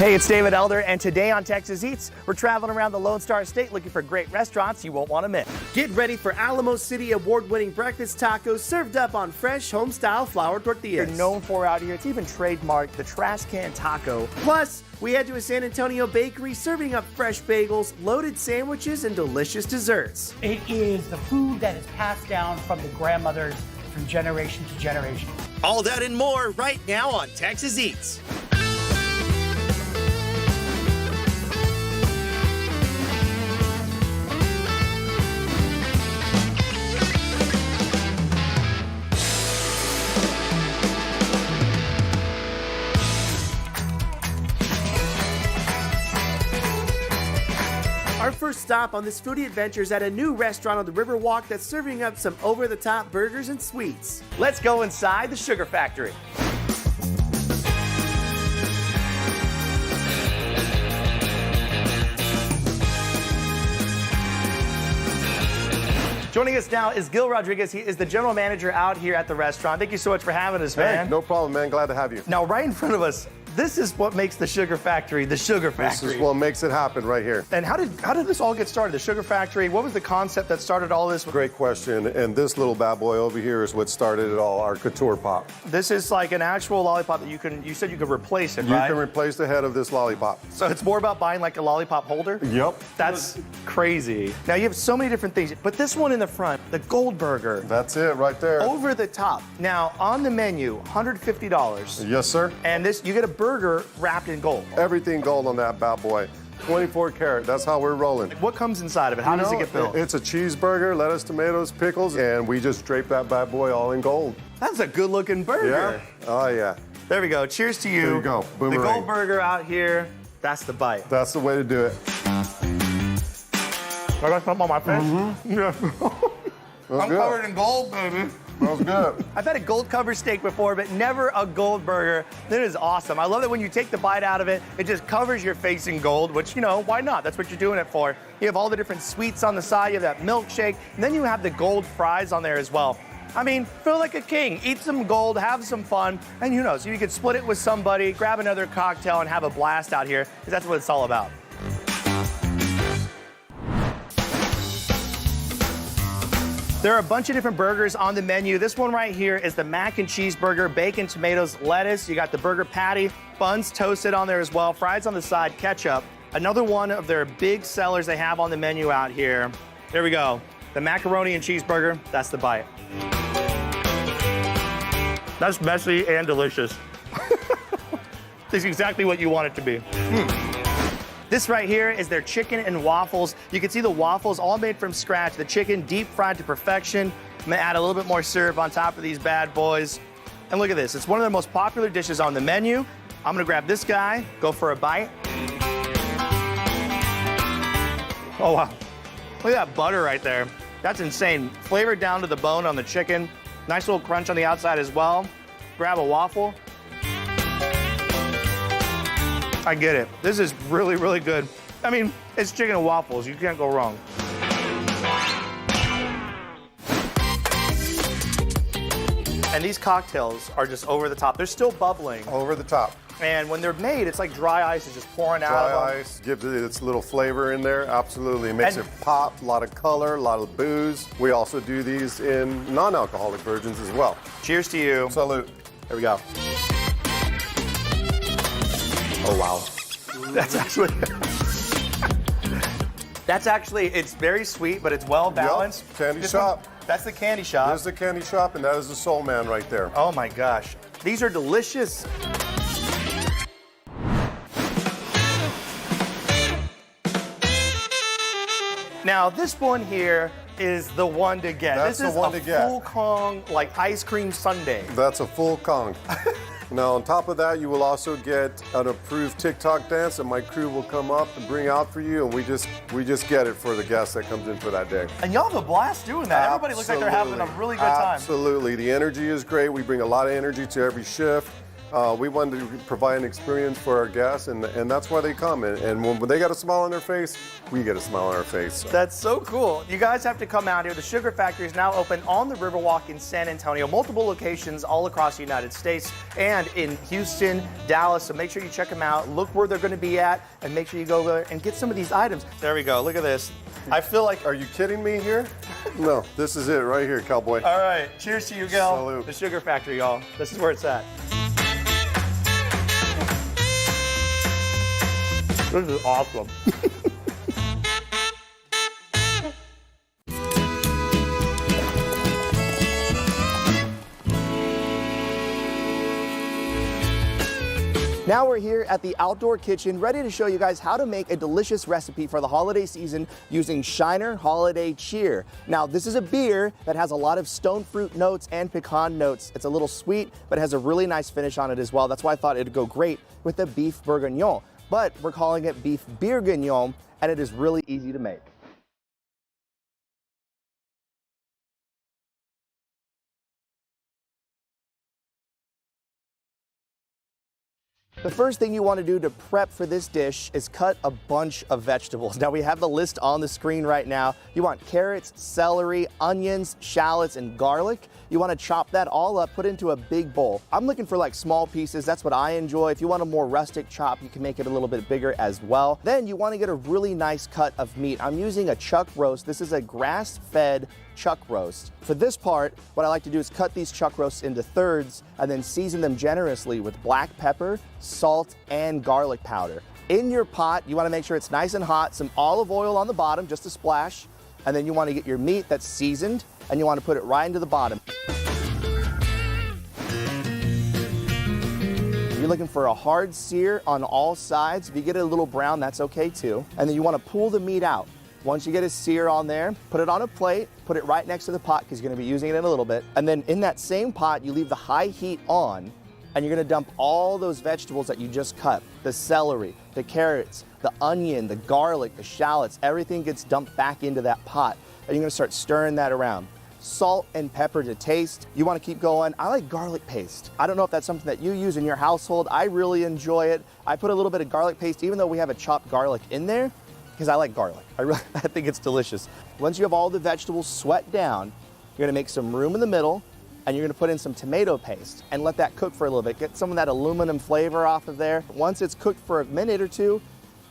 Hey, it's David Elder, and today on Texas Eats, we're traveling around the Lone Star State looking for great restaurants you won't want to miss. Get ready for Alamo City award-winning breakfast tacos served up on fresh home-style flour tortillas. They're known for out here. It's even trademarked, the trash can taco. Plus, we head to a San Antonio bakery serving up fresh bagels, loaded sandwiches, and delicious desserts. It is the food that is passed down from the grandmothers from generation to generation. All that and more right now on Texas Eats. Our first stop on this foodie adventure is at a new restaurant on the Riverwalk that's serving up some over-the-top burgers and sweets. Let's go inside the Sugar Factory. Joining us now is Gil Rodriguez. He is the general manager out here at the restaurant. Thank you so much for having us, man. Hey, no problem, man. Glad to have you. Now, right in front of us, this is what makes the Sugar Factory the Sugar Factory. This is what makes it happen right here. And how did this all get started? The Sugar Factory, what was the concept that started all this? Great question. And this little bad boy over here is what started it all, our couture pop. This is like an actual lollipop that you said you could replace it, right? You can replace the head of this lollipop. So it's more about buying like a lollipop holder? Yep. That's crazy. Now you have so many different things, but this one in the front, the Gold Burger. That's it right there. Over the top. Now on the menu, $150. Yes, sir. And this, you get a burger wrapped in gold. Everything gold on that bad boy. 24 karat, that's how we're rolling. What comes inside of it? How does it get built? It's a cheeseburger, lettuce, tomatoes, pickles, and we just drape that bad boy all in gold. That's a good looking burger. Yeah. Oh, yeah. There we go. Cheers to you. There you go. Boomerang. The Gold Burger out here. That's the bite. That's the way to do it. I got something on my face. Yeah. I'm good. covered in gold, baby. Smells good. I've had a gold covered steak before, but never a gold burger. That is awesome. I love that when you take the bite out of it, it just covers your face in gold, which, you know, why not? That's what you're doing it for. You have all the different sweets on the side. You have that milkshake, and then you have the gold fries on there as well. I mean, feel like a king. Eat some gold, have some fun, and who knows, you could split it with somebody, grab another cocktail, and have a blast out here, because that's what it's all about. There are a bunch of different burgers on the menu. This one right here is the mac and cheese burger, bacon, tomatoes, lettuce. You got the burger patty, buns toasted on there as well, fries on the side, ketchup. Another one of their big sellers they have on the menu out here. There we go. The macaroni and cheeseburger, that's the bite. That's messy and delicious. This is exactly what you want it to be. This right here is their chicken and waffles. You can see the waffles all made from scratch. The chicken deep fried to perfection. I'm gonna add a little bit more syrup on top of these bad boys. And look at this, it's one of the most popular dishes on the menu. I'm gonna grab this guy, go for a bite. Oh wow, look at that butter right there. That's insane. Flavored down to the bone on the chicken. Nice little crunch on the outside as well. Grab a waffle. I get it. This is really, really good. I mean, it's chicken and waffles. You can't go wrong. And these cocktails are just over the top. They're still bubbling. Over the top. And when they're made, it's like dry ice is just pouring out of them. Dry ice gives it its little flavor in there. Absolutely. It makes it pop. A lot of color, a lot of booze. We also do these in non-alcoholic versions as well. Cheers to you. Salute. There we go. Oh, wow. That's actually, it's very sweet, but it's well balanced. Yep. Candy shop. That's the candy shop. There's the candy shop, and that is the Soul Man right there. Oh my gosh. These are delicious. Now, this one here is the one to get. That's this the one is to get. a full Kong, like ice cream sundae. That's a full Kong. Now, on top of that, you will also get an approved TikTok dance that my crew will come up and bring out for you, and we just get it for the guest that comes in for that day. And y'all have a blast doing that. Absolutely. Everybody looks like they're having a really good time. Absolutely. The energy is great. We bring a lot of energy to every shift. We wanted to provide an experience for our guests, and that's why they come. And when they got a smile on their face, we get a smile on our face. That's so cool. You guys have to come out here. The Sugar Factory is now open on the Riverwalk in San Antonio, multiple locations all across the United States and in Houston, Dallas. So make sure you check them out. Look where they're going to be at, and make sure you go there and get some of these items. There we go. Look at this. I feel like. Are you kidding me here? No, this is it right here, cowboy. All right. Cheers to you, Gil. Salute. The Sugar Factory, y'all. This is where it's at. This is awesome. Now we're here at the outdoor kitchen, ready to show you guys how to make a delicious recipe for the holiday season using Shiner Holiday Cheer. Now, this is a beer that has a lot of stone fruit notes and pecan notes. It's a little sweet, but it has a really nice finish on it as well. That's why I thought it'd go great with the beef bourguignon. But we're calling it beef beer guignon, and it is really easy to make. The first thing you want to do to prep for this dish is cut a bunch of vegetables. Now we have the list on the screen right now. You want carrots, celery, onions, shallots, and garlic. You want to chop that all up, put into a big bowl. I'm looking for like small pieces. That's what I enjoy. If you want a more rustic chop, you can make it a little bit bigger as well. Then you want to get a really nice cut of meat. I'm using a chuck roast. This is a grass-fed chuck roast. For this part, what I like to do is cut these chuck roasts into thirds and then season them generously with black pepper, salt, and garlic powder. In your pot, you want to make sure it's nice and hot, some olive oil on the bottom, just a splash, and then you want to get your meat that's seasoned and you want to put it right into the bottom. You're looking for a hard sear on all sides. If you get it a little brown, that's okay too. And then you want to pull the meat out. Once you get a sear on there, put it on a plate, put it right next to the pot because you're going to be using it in a little bit. And then in that same pot, you leave the high heat on, and you're going to dump all those vegetables that you just cut. The celery, the carrots, the onion, the garlic, the shallots, everything gets dumped back into that pot. And you're going to start stirring that around. Salt and pepper to taste. You want to keep going. I like garlic paste. I don't know if that's something that you use in your household. I really enjoy it. I put a little bit of garlic paste, even though we have a chopped garlic in there, because I like garlic. I think it's delicious. Once you have all the vegetables sweat down, you're gonna make some room in the middle, and you're gonna put in some tomato paste and let that cook for a little bit. Get some of that aluminum flavor off of there. Once it's cooked for a minute or two,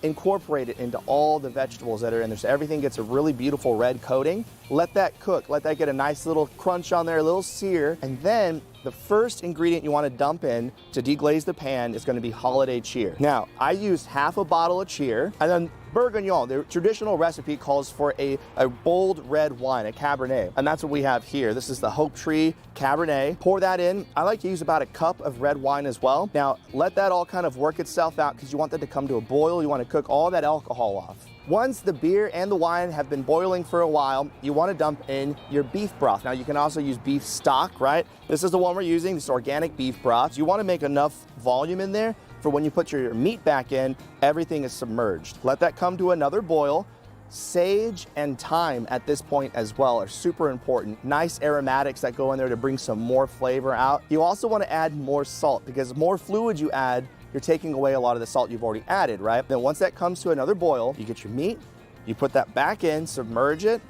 incorporate it into all the vegetables that are in there so everything gets a really beautiful red coating. Let that cook. Let that get a nice little crunch on there, a little sear, and then the first ingredient you want to dump in to deglaze the pan is going to be holiday cheer. Now, I used half a bottle of cheer, and then bourguignon, the traditional recipe calls for a bold red wine, a Cabernet, and that's what we have here. This is the Hope Tree Cabernet. Pour that in. I like to use about a cup of red wine as well. Now, let that all kind of work itself out because you want that to come to a boil. You want to cook all that alcohol off. Once the beer and the wine have been boiling for a while, you want to dump in your beef broth. Now, you can also use beef stock, right? This is the one we're using, this organic beef broth. You want to make enough volume in there for when you put your meat back in, everything is submerged. Let that come to another boil. Sage and thyme at this point as well are super important. Nice aromatics that go in there to bring some more flavor out. You also want to add more salt because the more fluid you add, you're taking away a lot of the salt you've already added, right? Then once that comes to another boil, you get your meat, you put that back in, submerge it,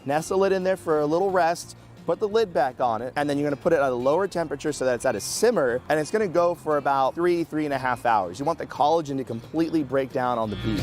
nestle it in there for a little rest, put the lid back on it, and then you're gonna put it at a lower temperature so that it's at a simmer, and it's gonna go for about 3.5 hours. You want the collagen to completely break down on the beef.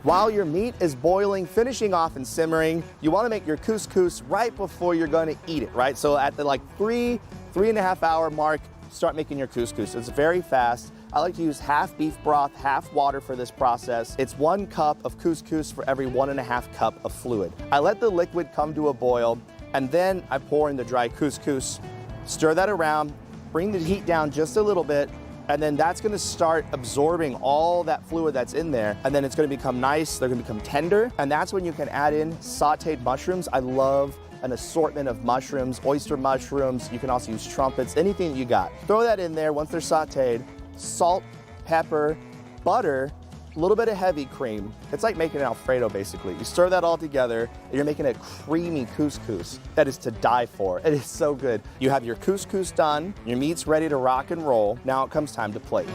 While your meat is boiling, finishing off and simmering, you wanna make your couscous right before you're gonna eat it, right? So at the 3.5 hour mark, start making your couscous. It's very fast. I like to use half beef broth, half water for this process. It's 1 cup of couscous for every 1.5 cup of fluid. I let the liquid come to a boil, and then I pour in the dry couscous, stir that around, bring the heat down just a little bit, and then that's gonna start absorbing all that fluid that's in there, and then it's gonna become nice, they're gonna become tender, and that's when you can add in sauteed mushrooms. I love an assortment of mushrooms, oyster mushrooms, you can also use trumpets, anything that you got. Throw that in there once they're sauteed, salt, pepper, butter, a little bit of heavy cream. It's like making an Alfredo, basically. You stir that all together, and you're making a creamy couscous that is to die for. It is so good. You have your couscous done, your meat's ready to rock and roll. Now it comes time to plate.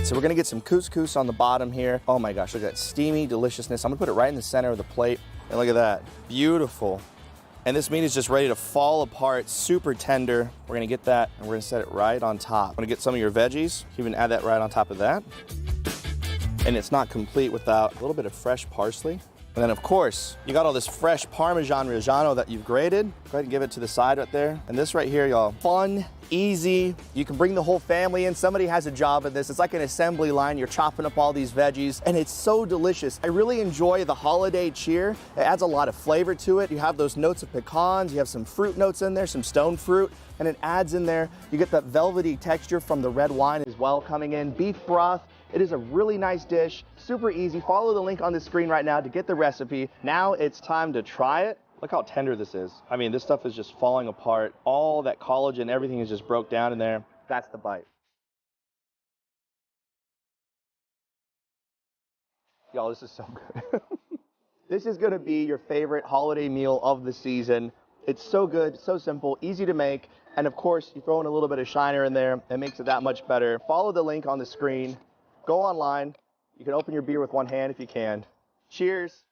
So we're gonna get some couscous on the bottom here. Oh my gosh, look at that steamy deliciousness. I'm gonna put it right in the center of the plate. And look at that, beautiful. And this meat is just ready to fall apart, super tender. We're gonna get that and we're gonna set it right on top. I'm gonna get some of your veggies, even add that right on top of that. And it's not complete without a little bit of fresh parsley. And then of course, you got all this fresh Parmesan Reggiano that you've grated. Go ahead and give it to the side right there. And this right here, y'all, fun, easy. You can bring the whole family in. Somebody has a job at this. It's like an assembly line. You're chopping up all these veggies and it's so delicious. I really enjoy the holiday cheer. It adds a lot of flavor to it. You have those notes of pecans, you have some fruit notes in there, some stone fruit, and it adds in there. You get that velvety texture from the red wine as well coming in. Beef broth. It is a really nice dish, super easy. Follow the link on the screen right now to get the recipe. Now it's time to try it. Look how tender this is. I mean, this stuff is just falling apart. All that collagen, everything is just broke down in there. That's the bite. Y'all, this is so good. This is gonna be your favorite holiday meal of the season. It's so good, so simple, easy to make. And of course, you throw in a little bit of Shiner in there. It makes it that much better. Follow the link on the screen. Go online. You can open your beer with one hand if you can. Cheers.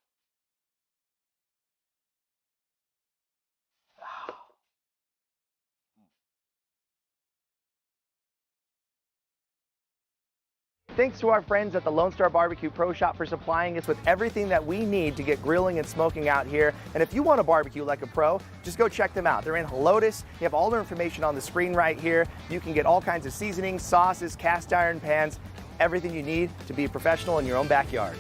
Thanks to our friends at the Lone Star Barbecue Pro Shop for supplying us with everything that we need to get grilling and smoking out here. And if you want to barbecue like a pro, just go check them out. They're in Helotes. You have all their information on the screen right here. You can get all kinds of seasonings, sauces, cast iron pans, everything you need to be a professional in your own backyard.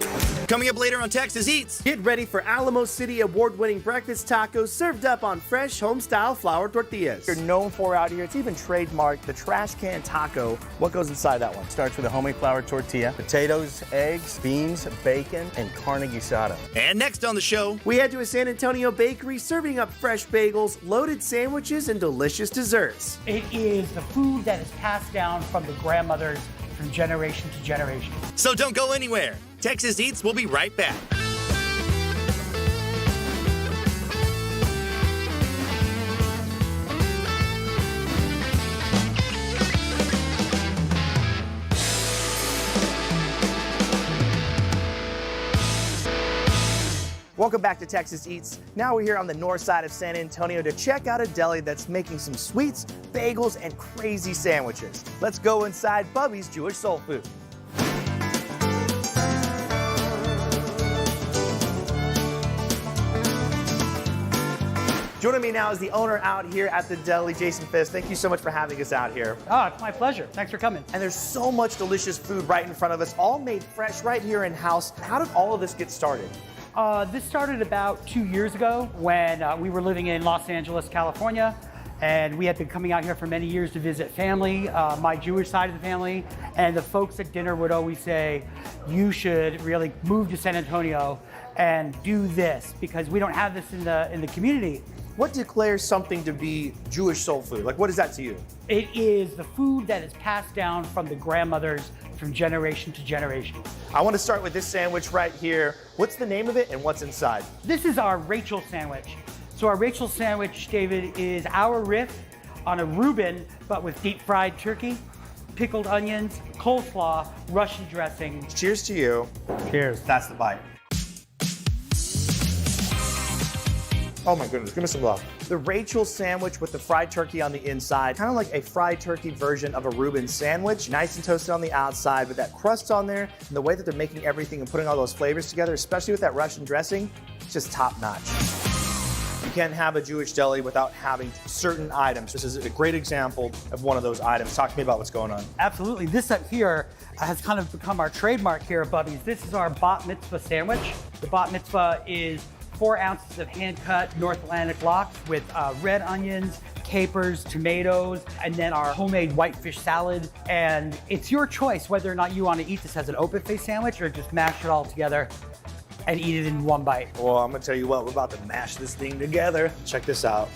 Coming up later on Texas Eats. Get ready for Alamo City award-winning breakfast tacos served up on fresh home-style flour tortillas. You're known for out here. It's even trademarked, the trash can taco. What goes inside that one? Starts with a homemade flour tortilla, potatoes, eggs, beans, bacon, and carne guisada. And next on the show, We head to a San Antonio bakery serving up fresh bagels, loaded sandwiches, and delicious desserts. It is the food that is passed down from the grandmothers from generation to generation. so don't go anywhere. Texas Eats will be right back. Welcome back to Texas Eats. Now we're here on the north side of San Antonio to check out a deli that's making some sweets, bagels, and crazy sandwiches. Let's go inside Bubby's Jewish Soul Food. Joining me now is the owner out here at the deli, Jason Fisk. Thank you so much for having us out here. Oh, it's my pleasure. Thanks for coming. And there's so much delicious food right in front of us, all made fresh right here in-house. How did all of this get started? This started about 2 years ago when we were living in Los Angeles, California, and we had been coming out here for many years to visit family, my Jewish side of the family, and the folks at dinner would always say, you should really move to San Antonio and do this because we don't have this in the community. What declares something to be Jewish soul food? Like, what is that to you? It is the food that is passed down from the grandmothers from generation to generation. I want to start with this sandwich right here. What's the name of it and what's inside? This is our Rachel sandwich. So our Rachel sandwich, David, is our riff on a Reuben, but with deep fried turkey, pickled onions, coleslaw, Russian dressing. Cheers to you. Cheers. That's the bite. Oh my goodness, give me some love. The Rachel sandwich with the fried turkey on the inside, kind of like a fried turkey version of a Reuben sandwich. Nice and toasted on the outside, but that crust on there, and the way that they're making everything and putting all those flavors together, especially with that Russian dressing, it's just top notch. You can't have a Jewish deli without having certain items. This is a great example of one of those items. Talk to me about what's going on. Absolutely. This up here has kind of become our trademark here at Bubby's. This is our bat mitzvah sandwich. The bat mitzvah is 4 ounces of hand-cut North Atlantic lox with red onions, capers, tomatoes, and then our homemade whitefish salad. And it's your choice whether or not you want to eat this as an open-faced sandwich or just mash it all together and eat it in one bite. Well, I'm gonna tell you what, we're about to mash this thing together. Check this out.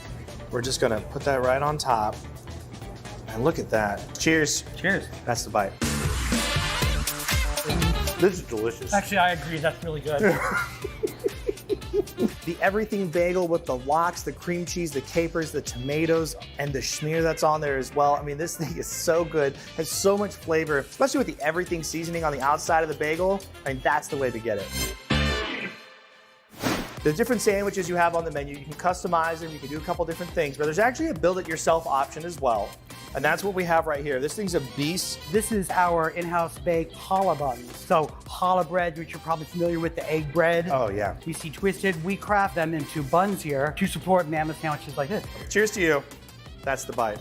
We're just gonna put that right on top. And look at that. Cheers. Cheers. That's the bite. This is delicious. Actually, I agree. That's really good. The everything bagel with the lox, the cream cheese, the capers, the tomatoes, and the schmear that's on there as well. I mean, this thing is so good. Has so much flavor, especially with the everything seasoning on the outside of the bagel. I mean, that's the way to get it. The different sandwiches you have on the menu, you can customize them, you can do a couple different things, but there's actually a build-it-yourself option as well. And that's what we have right here. This thing's a beast. This is our in-house baked challah buns. So challah bread, which you're probably familiar with, the egg bread. Oh, yeah. We see twisted. We craft them into buns here to support mammoth sandwiches like this. Cheers to you. That's the bite.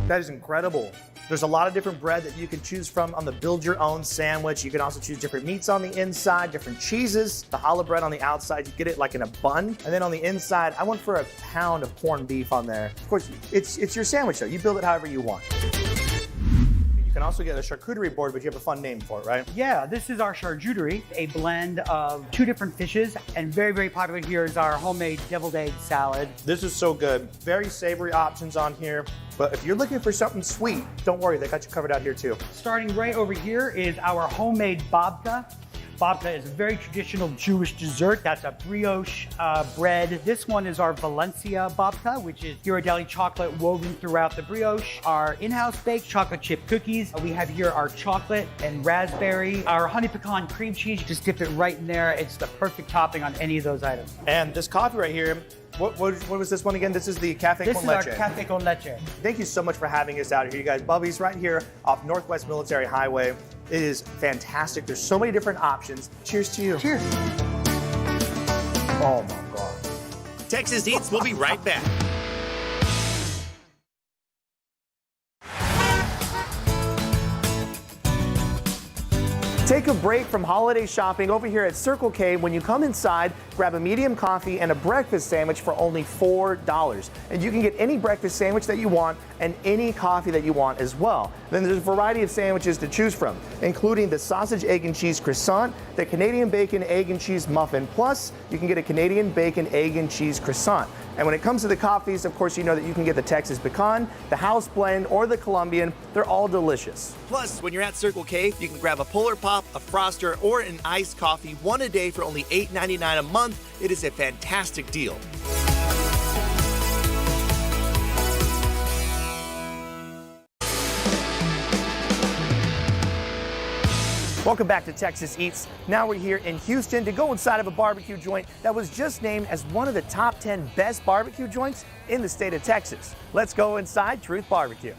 That is incredible. There's a lot of different bread that you can choose from on the build your own sandwich. You can also choose different meats on the inside, different cheeses. The challah bread on the outside, you get it like in a bun. And then on the inside, I went for a pound of corned beef on there. Of course, it's your sandwich though. You build it however you want. You can also get a charcuterie board, but you have a fun name for it, right? Yeah, this is our charcuterie, a blend of 2 different fishes, and very, very popular here is our homemade deviled egg salad. This is so good. Very savory options on here. But if you're looking for something sweet, don't worry, they got you covered out here too. Starting right over here is our homemade babka. Babka is a very traditional Jewish dessert. That's a brioche bread. This one is our Valencia babka, which is Ghirardelli chocolate woven throughout the brioche. Our in-house baked chocolate chip cookies. We have here our chocolate and raspberry. Our honey pecan cream cheese, just dip it right in there. It's the perfect topping on any of those items. And this coffee right here, what was this one again? This is the Cafe This Con is Leche. our Cafe Con Leche. Thank you so much for having us out here, you guys. Bubby's right here off Northwest Military Highway. It is fantastic. There's so many different options. Cheers to you. Cheers. Oh my God. Texas Eats will be right back. Take a break from holiday shopping over here at Circle K. When you come inside, grab a medium coffee and a breakfast sandwich for only $4. And you can get any breakfast sandwich that you want and any coffee that you want as well. Then there's a variety of sandwiches to choose from, including the sausage, egg, and cheese croissant, the Canadian bacon, egg, and cheese muffin, plus you can get a Canadian bacon, egg, and cheese croissant. And when it comes to the coffees, of course, you know that you can get the Texas Pecan, the House Blend, or the Colombian. They're all delicious. Plus, when you're at Circle K, you can grab a Polar Pop, a Froster, or an iced coffee, one a day for only $8.99 a month. It is a fantastic deal. Welcome back to Texas Eats. Now we're here in Houston to go inside of a barbecue joint that was just named as one of the top 10 best barbecue joints in the state of Texas. Let's go inside Truth Barbecue.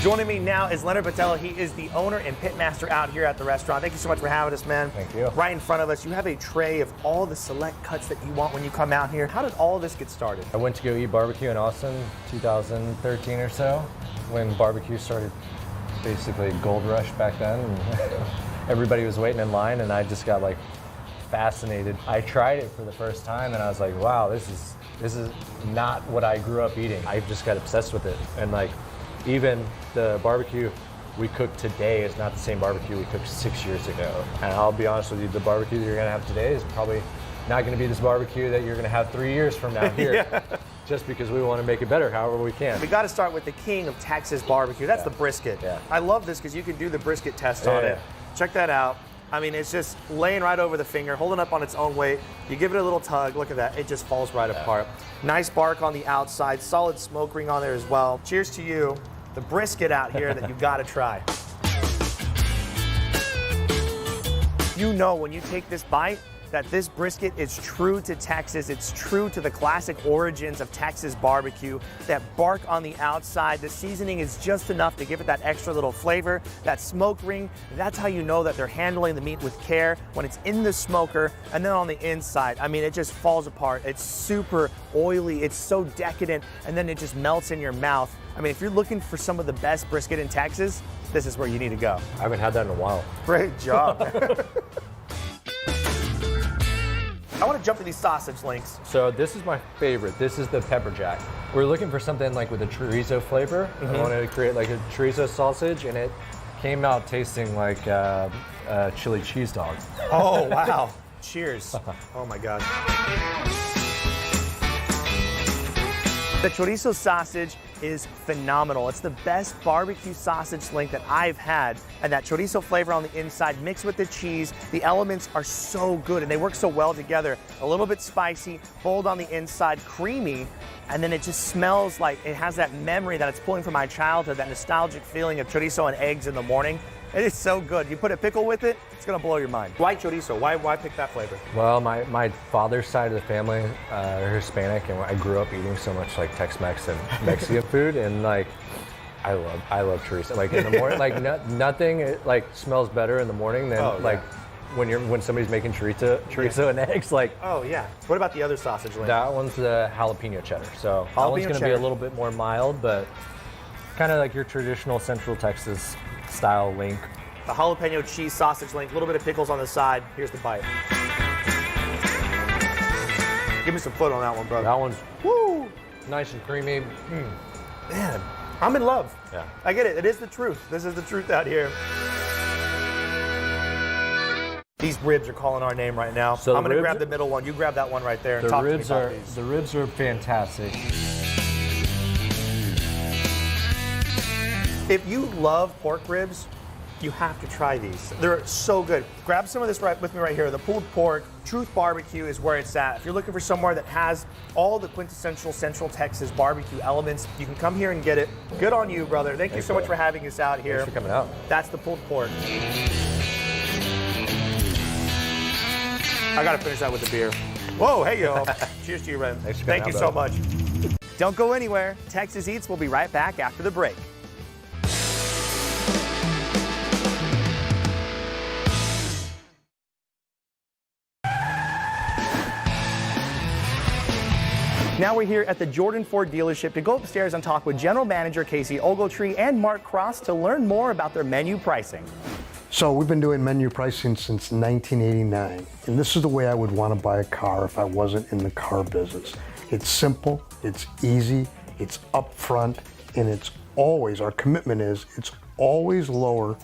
Joining me now is Leonard Patella. He is the owner and pitmaster out here at the restaurant. Thank you so much for having us, man. Thank you. Right in front of us, you have a tray of all the select cuts that you want when you come out here. How did all this get started? I went to go eat barbecue in Austin 2013 or so, when barbecue started basically gold rush back then. And everybody was waiting in line and I just got like fascinated. I tried it for the first time and I was like, wow, this is not what I grew up eating. I just got obsessed with it. And like, even the barbecue we cook today is not the same barbecue we cooked 6 years ago. And I'll be honest with you, the barbecue that you're gonna have today is probably not gonna be this barbecue that you're gonna have 3 years from now here. Yeah. Just because we wanna make it better however we can. We got to start with the king of Texas barbecue. That's the brisket. Yeah. I love this because you can do the brisket test on it. Check that out. I mean, it's just laying right over the finger, holding up on its own weight. You give it a little tug, look at that, it just falls right apart. Nice bark on the outside, solid smoke ring on there as well. Cheers to you, the brisket out here that you gotta try. You know when you take this bite that this brisket is true to Texas. It's true to the classic origins of Texas barbecue. That bark on the outside, the seasoning is just enough to give it that extra little flavor. That smoke ring, that's how you know that they're handling the meat with care when it's in the smoker. And then on the inside, I mean, it just falls apart. It's super oily, it's so decadent, and then it just melts in your mouth. I mean, if you're looking for some of the best brisket in Texas, this is where you need to go. I haven't had that in a while. Great job. I want to jump to these sausage links. So this is my favorite. This is the pepper jack. We're looking for something like with a chorizo flavor. I wanted to create like a chorizo sausage, and it came out tasting like a chili cheese dog. Oh, wow. Cheers. Oh, my God. The chorizo sausage is phenomenal. It's the best barbecue sausage link that I've had. And that chorizo flavor on the inside mixed with the cheese, the elements are so good and they work so well together. A little bit spicy, bold on the inside, creamy, and then it just smells like it has that memory that it's pulling from my childhood, that nostalgic feeling of chorizo and eggs in the morning. It is so good. You put a pickle with it, it's gonna blow your mind. Why chorizo? Why pick that flavor? Well, my father's side of the family are Hispanic, and I grew up eating so much like Tex-Mex and Mexican food, and like I love chorizo. Like in the morning, like nothing like smells better in the morning than like when somebody's making chorizo and eggs. Like oh yeah. What about the other sausage link? that one's the jalapeno cheddar. So that one's gonna be a little bit more mild, but kind of like your traditional Central Texas style link. The jalapeno cheese sausage link, a little bit of pickles on the side. Here's the bite. Give me some foot on that one, brother. That one's Woo! nice and creamy. Man, I'm in love. Yeah. I get it. It is the truth. This is the truth out here. These ribs are calling our name right now. So I'm going to ribs- grab the middle one. You grab that one right there. And The talk to me ribs about are these. the ribs are fantastic. If you love pork ribs, you have to try these. They're so good. Grab some of this right with me right here. The pulled pork, Truth Barbecue is where it's at. If you're looking for somewhere that has all the quintessential Central Texas barbecue elements, you can come here and get it. Good on you, brother. Thank you so much for having us out here. Thanks for coming out. That's the pulled pork. I gotta finish that with the beer. Whoa, hey yo. Cheers to you, Ren. Thanks for Thank you coming so much. Don't go anywhere. Texas Eats will be right back after the break. Now we're here at the Jordan Ford dealership to go upstairs and talk with General Manager Casey Ogletree and Mark Cross to learn more about their menu pricing. So we've been doing menu pricing since 1989, and this is the way I would want to buy a car if I wasn't in the car business. It's simple, it's easy, it's upfront, and it's always, our commitment is, it's always lower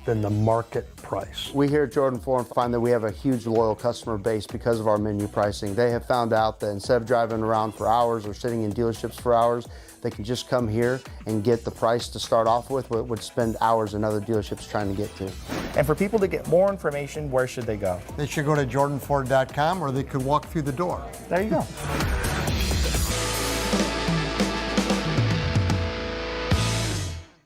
than the market price. We here at Jordan Ford find that we have a huge loyal customer base because of our menu pricing. They have found out that instead of driving around for hours or sitting in dealerships for hours, they can just come here and get the price to start off with what would spend hours in other dealerships trying to get to. And for people to get more information, where should they go? They should go to jordanford.com or they could walk through the door. There you go.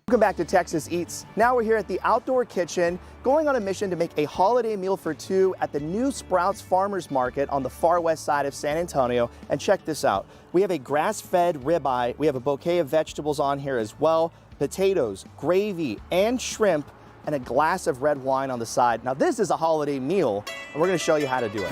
Welcome back to Texas Eats. Now we're here at the Outdoor Kitchen, going on a mission to make a holiday meal for two at the new Sprouts Farmers Market on the far west side of San Antonio. And check this out. We have a grass-fed ribeye. We have a bouquet of vegetables on here as well, potatoes, gravy, and shrimp, and a glass of red wine on the side. Now this is a holiday meal, and we're gonna show you how to do it.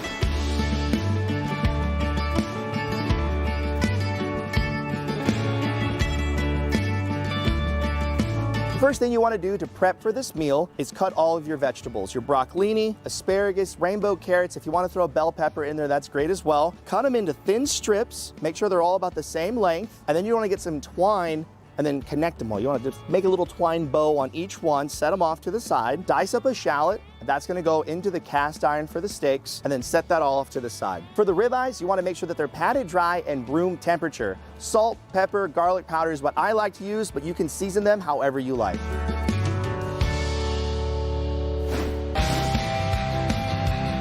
First thing you want to do to prep for this meal is cut all of your vegetables. Your broccolini, asparagus, rainbow carrots. If you want to throw a bell pepper in there, that's great as well. Cut them into thin strips. Make sure they're all about the same length. And then you want to get some twine and then connect them all. You want to just make a little twine bow on each one, set them off to the side, dice up a shallot. That's going to go into the cast iron for the steaks, and then set that all off to the side. For the ribeyes, you want to make sure that they're patted dry and room temperature. Salt, pepper, garlic powder is what I like to use, but you can season them however you like.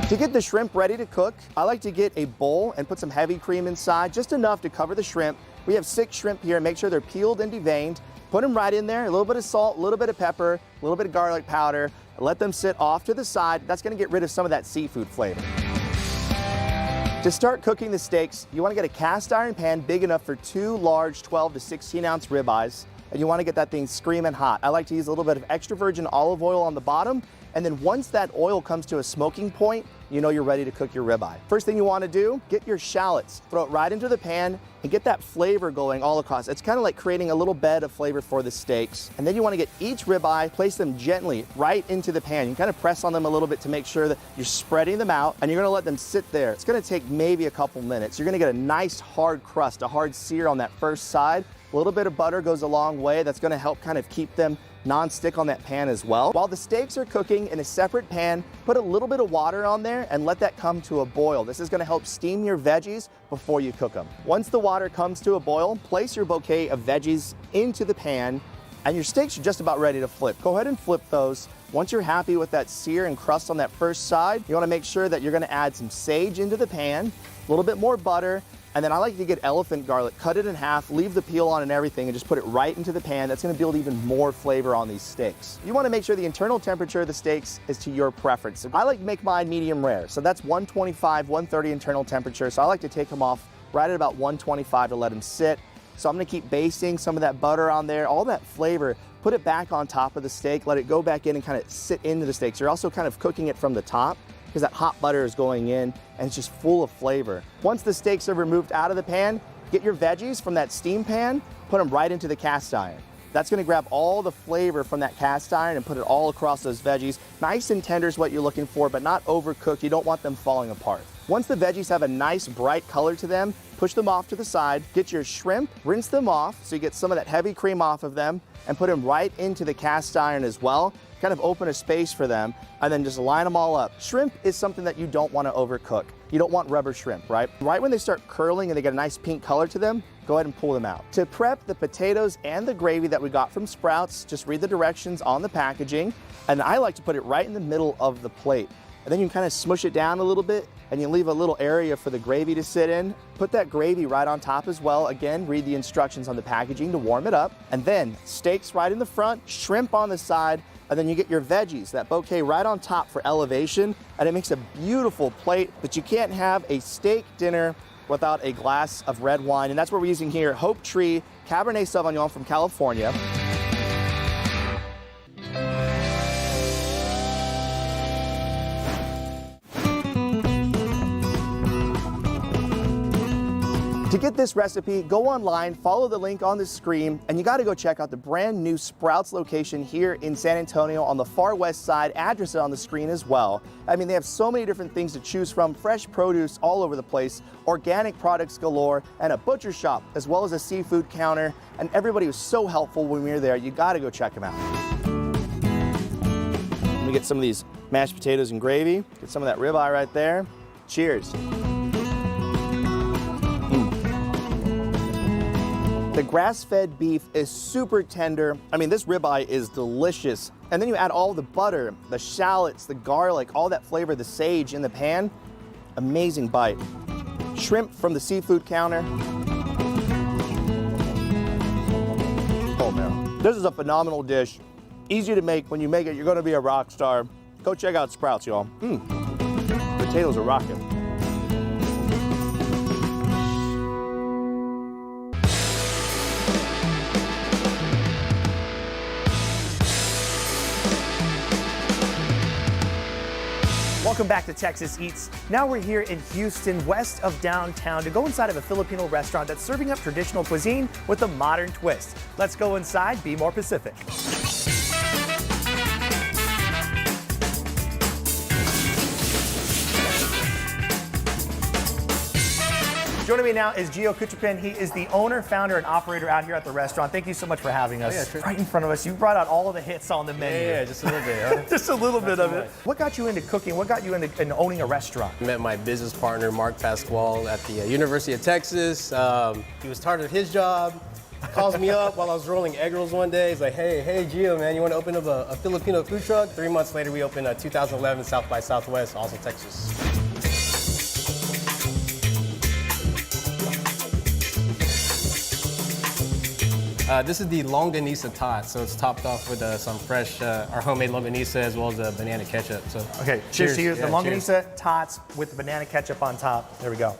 To get the shrimp ready to cook, I like to get a bowl and put some heavy cream inside, just enough to cover the shrimp. We have 6 shrimp here. Make sure they're peeled and deveined. Put them right in there, a little bit of salt, a little bit of pepper, a little bit of garlic powder. Let them sit off to the side. That's gonna get rid of some of that seafood flavor. To start cooking the steaks, you wanna get a cast iron pan big enough for 2 large 12 to 16 ounce ribeyes, and you wanna get that thing screaming hot. I like to use a little bit of extra virgin olive oil on the bottom, and then once that oil comes to a smoking point, you know you're ready to cook your ribeye. First thing you wanna do, get your shallots, throw it right into the pan, and get that flavor going all across. It's kind of like creating a little bed of flavor for the steaks. And then you want to get each ribeye, place them gently right into the pan. You kind of press on them a little bit to make sure that you're spreading them out, and you're going to let them sit there. It's going to take maybe a couple minutes. You're going to get a nice hard crust, a hard sear on that first side. A little bit of butter goes a long way. That's going to help kind of keep them non-stick on that pan as well. While the steaks are cooking in a separate pan, put a little bit of water on there and let that come to a boil. This is gonna help steam your veggies before you cook them. Once the water comes to a boil, place your bouquet of veggies into the pan and your steaks are just about ready to flip. Go ahead and flip those. Once you're happy with that sear and crust on that first side, you wanna make sure that you're gonna add some sage into the pan, a little bit more butter, and then I like to get elephant garlic, cut it in half, leave the peel on and everything, and just put it right into the pan. That's gonna build even more flavor on these steaks. You wanna make sure the internal temperature of the steaks is to your preference. I like to make mine medium rare, so that's 125, 130 internal temperature, so I like to take them off right at about 125 to let them sit. So I'm gonna keep basting some of that butter on there, all that flavor, put it back on top of the steak, let it go back in and kind of sit into the steaks. You're also kind of cooking it from the top, because that hot butter is going in and it's just full of flavor. Once the steaks are removed out of the pan, get your veggies from that steam pan, put them right into the cast iron. That's gonna grab all the flavor from that cast iron and put it all across those veggies. Nice and tender is what you're looking for, but not overcooked. You don't want them falling apart. Once the veggies have a nice bright color to them, push them off to the side, get your shrimp, rinse them off so you get some of that heavy cream off of them, and put them right into the cast iron as well. Kind of open a space for them, and then just line them all up. Shrimp is something that you don't want to overcook. You don't want rubber shrimp, right? Right when they start curling and they get a nice pink color to them, go ahead and pull them out. To prep the potatoes and the gravy that we got from Sprouts, just read the directions on the packaging, and I like to put it right in the middle of the plate. And then you can kind of smush it down a little bit, and you leave a little area for the gravy to sit in. Put that gravy right on top as well. Again, read the instructions on the packaging to warm it up. And then steaks right in the front, shrimp on the side, and then you get your veggies, that bouquet right on top for elevation, and it makes a beautiful plate. But you can't have a steak dinner without a glass of red wine, and that's what we're using here, Hope Tree Cabernet Sauvignon from California. To get this recipe, go online, follow the link on the screen, and you gotta go check out the brand new Sprouts location here in San Antonio on the far west side, address on the screen as well. I mean, they have so many different things to choose from, fresh produce all over the place, organic products galore, and a butcher shop, as well as a seafood counter, and everybody was so helpful when we were there. You gotta go check them out. Let me get some of these mashed potatoes and gravy, get some of that ribeye right there. Cheers. The grass-fed beef is super tender. I mean, this ribeye is delicious. And then you add all the butter, the shallots, the garlic, all that flavor, the sage in the pan. Amazing bite. Shrimp from the seafood counter. Oh man, this is a phenomenal dish. Easy to make. When you make it, you're gonna be a rock star. Go check out Sprouts, y'all. Potatoes are rocking. Welcome back to Texas Eats. Now we're here in Houston, west of downtown, to go inside of a Filipino restaurant that's serving up traditional cuisine with a modern twist. Let's go inside, be more Pacific. Joining me now is Gio Cuchapin. He is the owner, founder, and operator out here at the restaurant. Thank you so much for having us. Yeah, sure. Right in front of us, you brought out all of the hits on the menu. Yeah, just a little bit. Huh? Just a little bit of so it. much. What got you into cooking? What got you into owning a restaurant? I met my business partner, Mark Pasquale, at the University of Texas. He was tired of his job. Calls me up while I was rolling egg rolls one day. He's like, hey, Gio, man, you want to open up a Filipino food truck? 3 months later, we opened 2011 South by Southwest, Austin, Texas. This is the longanisa tot, so it's topped off with some fresh, our homemade longanisa as well as banana ketchup. So Okay, cheers to you. Yeah, The longanisa tots with the banana ketchup on top. There we go.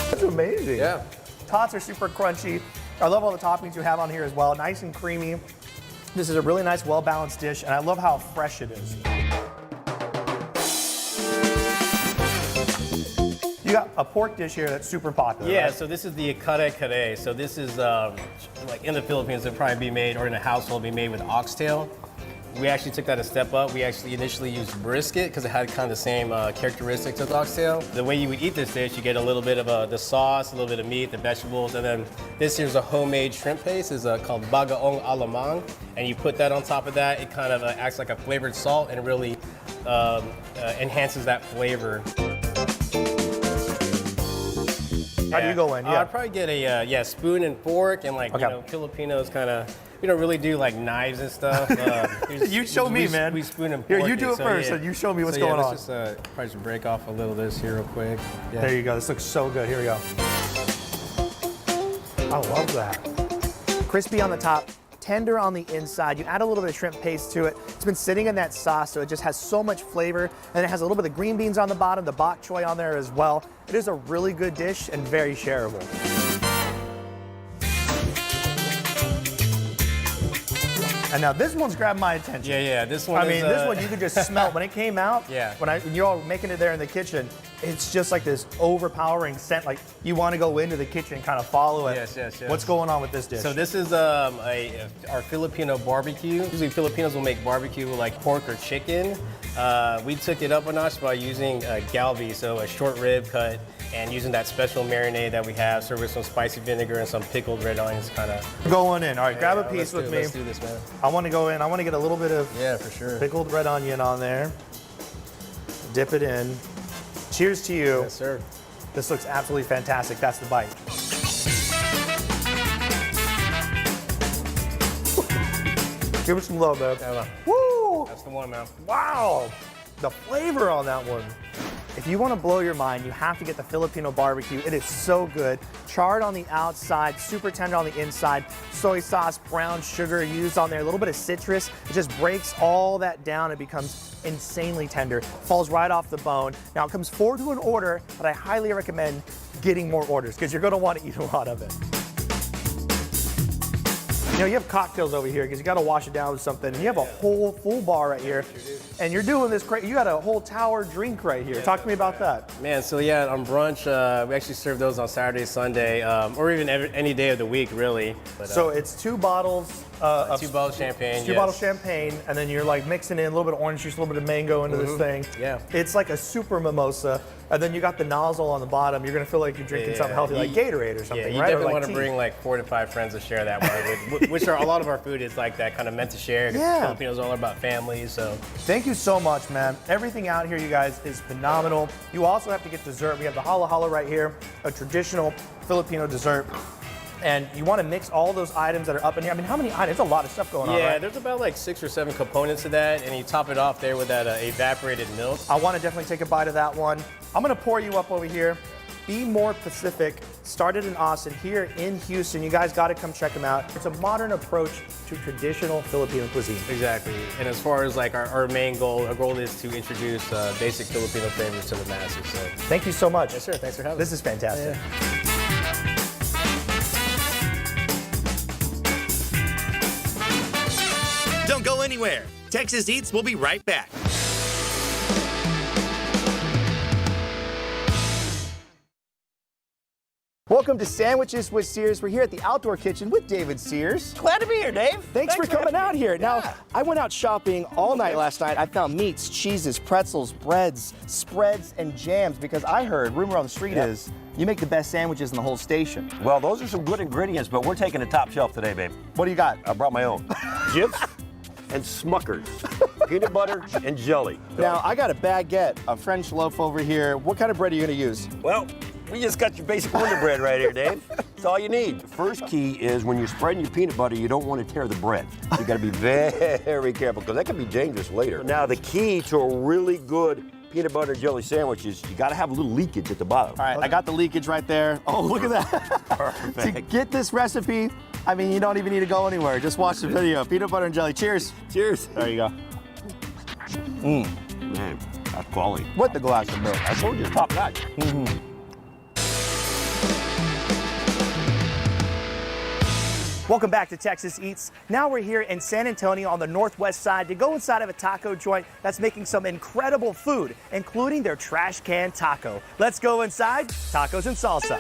That's amazing. Yeah. Tots are super crunchy. I love all the toppings you have on here as well. Nice and creamy. This is a really nice, well-balanced dish, and I love how fresh it is. You got a pork dish here that's super popular. Yeah, right? so this is the kare. So this is like in the Philippines, it'll probably be made, or in a household, be made with oxtail. we actually took that a step up. We actually initially used brisket because it had kind of the same characteristics of oxtail. The way you would eat this dish, you get a little bit of the sauce, a little bit of meat, the vegetables, and then this here's a homemade shrimp paste. It's called bagaong alamang, and you put that on top of that. It kind of acts like a flavored salt and really enhances that flavor. How do you go in? I'd probably get a spoon and fork, and like, you know, Filipinos kind of, we don't really do like knives and stuff. You show me, man. We spoon and fork. Here, you do it first, and you show me what's going on. Let's just probably just break off a little of this here real quick. Yeah. There you go. This looks so good. Here we go. I love that. Crispy on the top, tender on the inside. You add a little bit of shrimp paste to it. It's been sitting in that sauce, so it just has so much flavor. And it has a little bit of green beans on the bottom, the bok choy on there as well. It is a really good dish and very shareable. And now this one's grabbed my attention. Yeah, this one this one you could just smell. When it came out, Yeah. when you're all making it there in the kitchen, it's just like this overpowering scent. Like you want to go into the kitchen and kind of follow it. Yes. What's going on with this dish? So this is our Filipino barbecue. Usually Filipinos will make barbecue with like pork or chicken. We took it up a notch by using galbi, so a short rib cut, and using that special marinade that we have, served with some spicy vinegar and some pickled red onions, kind of. Going in. All right, grab a piece with me. Let's do this, man. I want to go in. I want to get a little bit of for sure. pickled red onion on there. Dip it in. Cheers to you. Yes, sir. This looks absolutely fantastic. That's the bite. Give it some love, man. Yeah, Woo! that's the one, man. Wow, the flavor on that one. If you want to blow your mind, you have to get the Filipino barbecue. It is so good. Charred on the outside, super tender on the inside. Soy sauce, brown sugar used on there, a little bit of citrus. It just breaks all that down. It becomes insanely tender. Falls right off the bone. Now it comes 4 to an order, but I highly recommend getting more orders because you're going to want to eat a lot of it. You know, you have cocktails over here because you got to wash it down with something. And you have a whole full bar right here. And you're doing this crazy. You got a whole tower drink right here. Talk to me about that. Man, so yeah, on brunch, we actually serve those on Saturday, Sunday, or even any day of the week, really. But, so it's 2 bottles of 2 bottles of champagne. 2 bottles of champagne, and then you're like mixing in a little bit of orange juice, a little bit of mango into this thing. Yeah. It's like a super mimosa. And then you got the nozzle on the bottom. You're gonna feel like you're drinking something healthy, like Gatorade or something, yeah, you right? definitely Or like want to tea. bring like 4 to 5 friends to share that one with, which are a lot of our food is like that, kind of meant to share. 'Cause Yeah. Filipinos are all about families, so. Thank you so much, man. Everything out here, you guys, is phenomenal. You also have to get dessert. We have the hala hala right here, a traditional Filipino dessert. And you want to mix all those items that are up in here. I mean, how many items? There's a lot of stuff going on, Yeah, right? there's about like 6 or 7 components to that, and you top it off there with that evaporated milk. I want to definitely take a bite of that one. I'm going to pour you up over here. Be More Pacific started in Austin, here in Houston. You guys got to come check them out. It's a modern approach to traditional Filipino cuisine. Exactly. And as far as like our main goal, our goal is to introduce basic Filipino flavors to the masses. So. Thank you so much. Yes, sir. Thanks for having This me. is fantastic. Don't go anywhere. Texas Eats will be right back. Welcome to Sandwiches with Sears. We're here at the Outdoor Kitchen with David Sears. Glad to be here, Dave. Thanks for coming out here. Now, I went out shopping all night last night. I found meats, cheeses, pretzels, breads, spreads, and jams because I heard, rumor on the street is, you make the best sandwiches in the whole station. Well, those are some good ingredients, but we're taking the top shelf today, babe. What do you got? I brought my own. Jifs and Smuckers. Peanut butter and jelly. Now, I got a baguette, a French loaf over here. What kind of bread are you gonna use? Well, we just got your basic Wonder Bread right here, Dave. That's all you need. The first key is when you're spreading your peanut butter, you don't want to tear the bread. You got to be very careful because that can be dangerous later. Now, the key to a really good peanut butter and jelly sandwich is you got to have a little leakage at the bottom. All right, I got the leakage right there. Oh, look at that. Perfect. To get this recipe, I mean, you don't even need to go anywhere. Just watch the video. Peanut butter and jelly. Cheers. Cheers. There you go. Man, that's quality. With the glass of milk. I told you, it's top notch. Welcome back to Texas Eats. Now we're here in San Antonio on the northwest side to go inside of a taco joint that's making some incredible food, including their trash can taco. Let's go inside, tacos and salsa.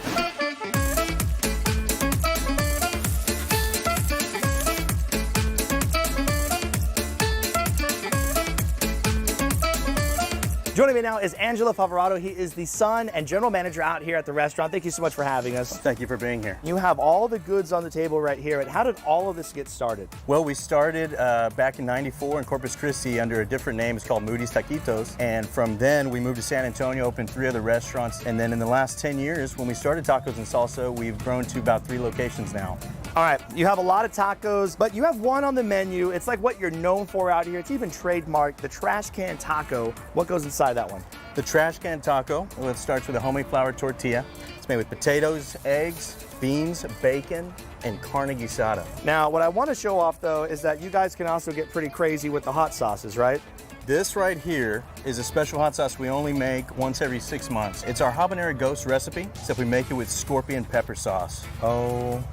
Joining me now is Angelo Favarato. He is the son and general manager out here at the restaurant. Thank you so much for having us. Thank you for being here. You have all the goods on the table right here. And how did all of this get started? Well, we started back in '94 in Corpus Christi under a different name. It's called Moody's Taquitos. And from then, we moved to San Antonio, opened 3 other restaurants. And then in the last 10 years, when we started Tacos and Salsa, we've grown to about 3 locations now. All right, you have a lot of tacos, but you have one on the menu. It's like what you're known for out here. It's even trademarked, the trash can taco. What goes inside that one? The trash can taco, well, it starts with a homemade flour tortilla. It's made with potatoes, eggs, beans, bacon, and carne guisada. Now, what I want to show off, though, is that you guys can also get pretty crazy with the hot sauces, right? This right here is a special hot sauce we only make once every 6 months. It's our habanero ghost recipe, except we make it with scorpion pepper sauce. Oh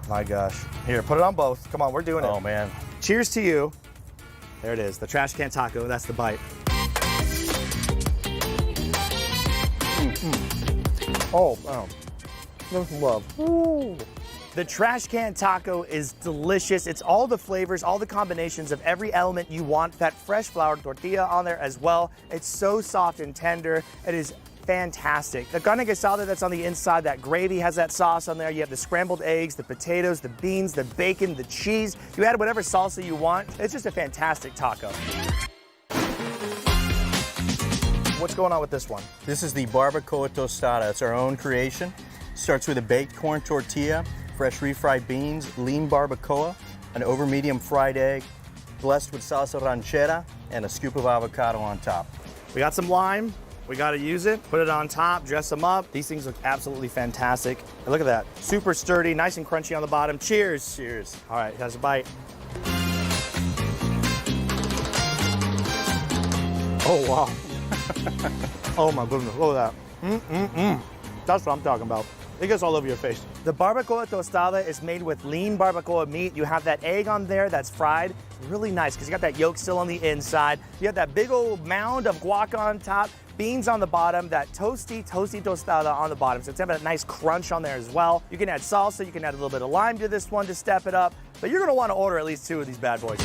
my gosh. Here, put it on both. Come on, we're doing it. Oh man. Cheers to you. There it is, the trash can taco. That's the bite. Oh, there's love. Ooh. The trash can taco is delicious. It's all the flavors, all the combinations of every element you want. That fresh flour tortilla on there as well. It's so soft and tender. It is fantastic. The carne guisada that's on the inside, that gravy has that sauce on there. You have the scrambled eggs, the potatoes, the beans, the bacon, the cheese. You add whatever salsa you want. It's just a fantastic taco. What's going on with this one? This is the barbacoa tostada. It's our own creation. Starts with a baked corn tortilla, fresh refried beans, lean barbacoa, an over medium fried egg, blessed with salsa ranchera, and a scoop of avocado on top. We got some lime. We got to use it, put it on top, dress them up. These things look absolutely fantastic. And look at that, super sturdy, nice and crunchy on the bottom. Cheers. Cheers. All right, here's a bite. Oh, wow. Oh my goodness, look at that. That's what I'm talking about. It gets all over your face. The barbacoa tostada is made with lean barbacoa meat. You have that egg on there that's fried. Really nice, because you got that yolk still on the inside. You have that big old mound of guac on top, beans on the bottom, that toasty tostada on the bottom. So it's got a nice crunch on there as well. You can add salsa, you can add a little bit of lime to this one to step it up, but you're gonna wanna order at least 2 of these bad boys.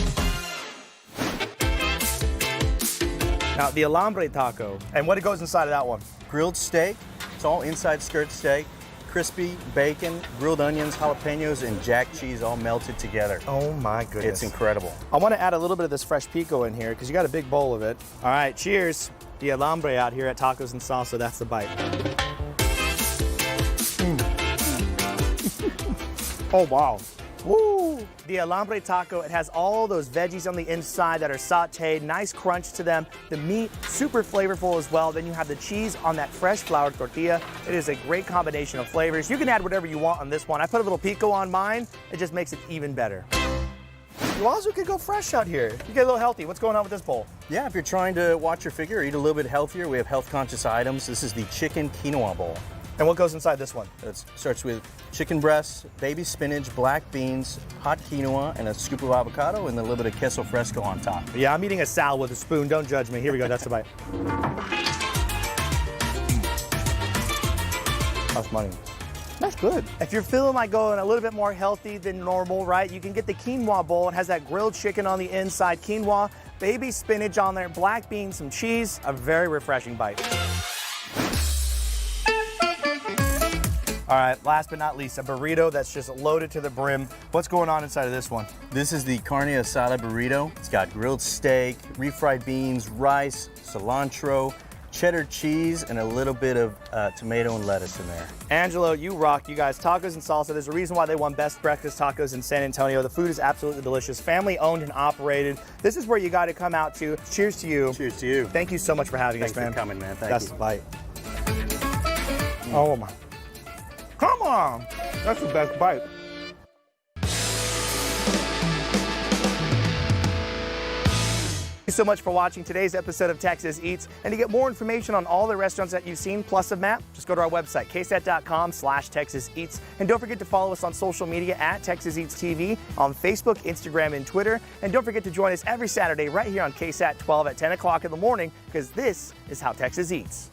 Now, the alambre taco, and what goes inside of that one? Grilled steak. It's all inside skirt steak. Crispy bacon, grilled onions, jalapenos, and jack cheese all melted together. Oh my goodness. It's incredible. I want to add a little bit of this fresh pico in here because you got a big bowl of it. All right, cheers. The alambre out here at Tacos and Salsa, that's the bite. Oh, wow. Woo! The alambre taco, it has all those veggies on the inside that are sauteed, nice crunch to them. The meat, super flavorful as well. Then you have the cheese on that fresh flour tortilla. It is a great combination of flavors. You can add whatever you want on this one. I put a little pico on mine. It just makes it even better. You also could go fresh out here. You get a little healthy. What's going on with this bowl? Yeah, if you're trying to watch your figure, eat a little bit healthier, we have health-conscious items. This is the chicken quinoa bowl. And what goes inside this one? It starts with chicken breasts, baby spinach, black beans, hot quinoa, and a scoop of avocado, and a little bit of queso fresco on top. Yeah, I'm eating a salad with a spoon. Don't judge me. Here we go. That's the bite. That's money. That's good. If you're feeling like going a little bit more healthy than normal, right, you can get the quinoa bowl. It has that grilled chicken on the inside, quinoa, baby spinach on there, black beans, some cheese. A very refreshing bite. All right, last but not least, a burrito that's just loaded to the brim. What's going on inside of this one? This is the carne asada burrito. It's got grilled steak, refried beans, rice, cilantro, cheddar cheese, and a little bit of tomato and lettuce in there. Angelo, you rock. You guys, Tacos and Salsa. There's a reason why they won Best Breakfast Tacos in San Antonio. The food is absolutely delicious. Family owned and operated. This is where you got to come out to. Cheers to you. Cheers to you. Thank you so much for having us, man. Thanks for coming, man. Thank That's you. the bite. Oh my. Come on. That's the best bite. Thank you so much for watching today's episode of Texas Eats. And to get more information on all the restaurants that you've seen, plus a map, just go to our website, ksat.com/Texas Eats. And don't forget to follow us on social media at Texas Eats TV on Facebook, Instagram, and Twitter. And don't forget to join us every Saturday right here on KSAT 12 at 10 o'clock in the morning, because this is how Texas Eats.